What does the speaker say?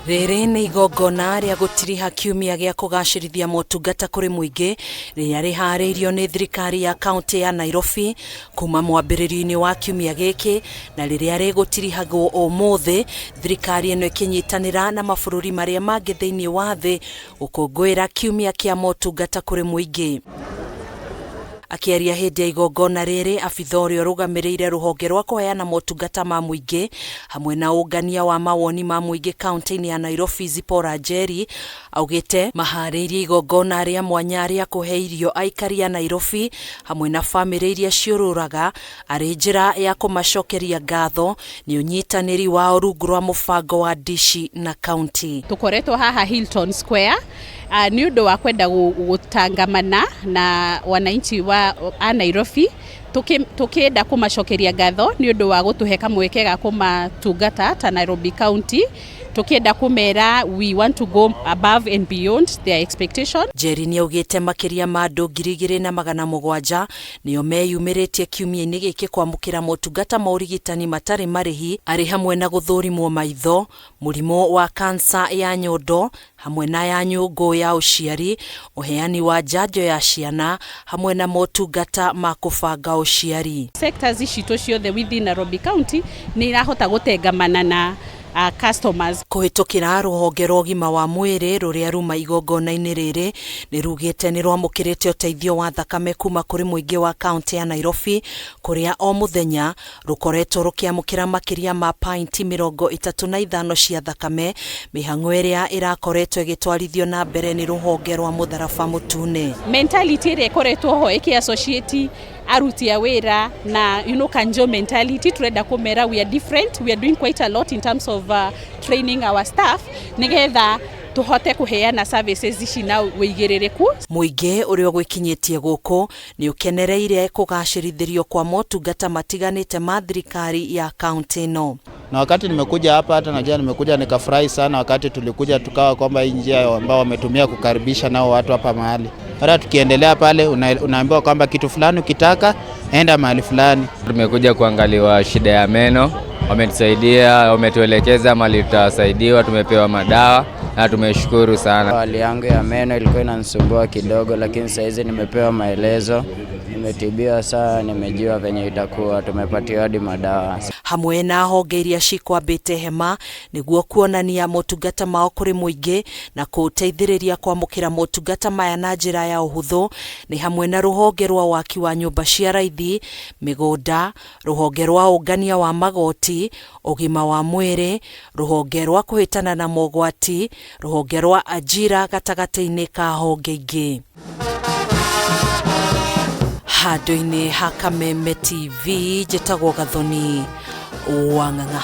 Rĩrĩ nĩ igongona rĩa gũtiriha kiumia gĩa kũgacĩrithia motungata kũrĩ mũingĩ rĩrĩa rĩharĩirio nĩ thirikari ya kaunti ya Nairobi kuma mwambĩrĩrio-inĩ wa kiumia gĩkĩ, na rĩrĩa rĩgũtirihagwo ũmũthĩ, thirikari ĩno ĩkĩnyitanĩra na mabũrũri marĩa mangĩ thĩinĩ wa thĩ gũkũngũĩra kiumia kĩa motungata kũrĩ mũingĩ. Akĩaria hĩndĩ ya igongona rĩrĩ, abitha ũrĩa ũrũgamĩrĩire rũhonge rwa kũheana motungata ma mũingĩ hamwe na ũngania wa mawoni ma mũingĩ kaunti-inĩ ya Nairobi Zipora Njeri augĩte maharĩirie igongona rĩa mwanya rĩa kũhe irio aikari a Nairobi hamwe na bamĩrĩ iria ciũrũraga arĩ njĩra ya kũmacokeria ngatho nĩ ũnyitanĩri wao rungu rwa mũbango wa Dishi Na Kaunti. Tukoretwo haha Hilton Square ni ũndũ wa kwenda gũtangamana na wananchi wa Nairobi, tukĩenda kũmacokeria ngatho ni ũndũ wa gũtũhe kamweke ga kũmatungata ta Nairobi County, tukĩenda kũmera we want to go above and beyond their expectation. Njeri nĩ augĩte makĩria ma andũ 2,700 nĩo meyumĩrĩtie kiumia-inĩ gĩkĩ kwamũkĩra motungata ma ũrigitani matarĩ marĩhi, arĩ hamwe na gũthũrimwo maitho, mũrimũ wa kansa ya nyondo hamwe na ya nyũngũ ya ũciari, ũheani wa njanjo ya ciana hamwe na motungata ma kũbanga ũciari. Sectors citũ ciothe within Nairobi County nĩ irahota gũtengamana na customers. Kũhĩtũkĩra rũhonge rwa ũgima wa mwĩrĩ rũrĩa ruma igongona-inĩ rĩrĩ nĩ rugĩte nĩ rwamũkĩrĩte ũteithio wa thakame kuma kũrĩ mũingĩ wa kaunti ya Nairobi, kũrĩa o mũthenya rũkoretwo rũkĩamũkĩra makĩria ma painti 35 cia thakame, mĩhang'o ĩrĩa ĩrakoretwo ĩgĩtwarithio na mbere nĩ rũhonge rwa mũtharaba mũtune. Mentality ĩrĩa ĩkoretwo ho ĩkĩ-associate aruti a wĩra na kanjo mentality, turenda kũmera we are different, we are doing quite a lot in terms of training our staff nigetha tuhote kuheana services ici na wĩigĩrĩrĩku. Mũingĩ ũrĩa gwĩkinyĩtie gũkũ nĩ ũkenereire kũgacĩrithĩrio kwa motungata matiganĩte ma thirikari ya kaunti ĩno. Na wakati nimekuja hapa, hata najua nimekuja nikafurahi sana wakati tulikuja tukawa kwamba hii njia ambao wametumia kukaribisha nao watu hapa mahali. Hata tukiendelea pale unaambiwa kwamba kitu fulani ukitaka enda mahali fulani. Tumekuja kuangaliwa shida ya meno, wametusaidia, wametuelekeza mahali tutasaidiwa, tumepewa madawa na tumeshukuru sana. Hali yangu ya meno ilikuwa inanisumbua kidogo, lakini sasa hizi nimepewa maelezo, nimetibiwa saa, nimejua venye itakuwa, tumepatiwa hadi madawa. Hamwe na honge iria cikwambĩte hema nĩguo kuonania motungata mao kũrĩ mũingĩ na kũteithĩrĩria kwamũkĩra motungata maya na njĩra ya ũhũthũ, nĩ hamwe na rũhonge rwa waki wa nyũmba cia raithi, mĩgũnda, rũhonge rwa ũngania wa magoti, ũgima wa mwĩrĩ, rũhonge rwa kũhĩtana na mogwati, rũhonge rwa ajira gatagatĩ-inĩ ka honge ingĩ. Handũ-inĩ ha Kameme TV, njĩtagwo Gathoni Wang'ang'a.